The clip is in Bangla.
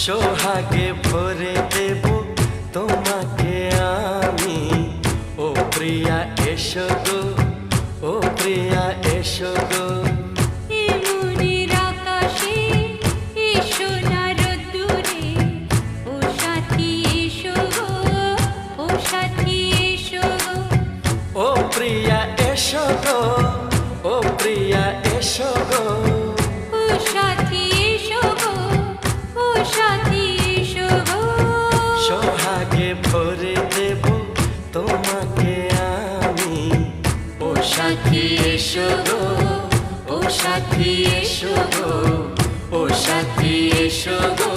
সোহাগে ভরে দেব তোমাকে আমি। ও প্রিয়া এসো গো, ও প্রিয়া এসো গো। মনের আকাশে এসো না রোদ্দুরে, ও সাথী এসো গো, ও সাথী এসো গো। ও প্রিয়া এসো গো, ও প্রিয়া এসো গো। ও সাথী এসো গো, ও সাথী এসো গো। সোহাগে ভরে দেব তোমাকে আমি। ও সাথী এসো গো, ও সাথী এসো গো, ও সাথী এসো গো।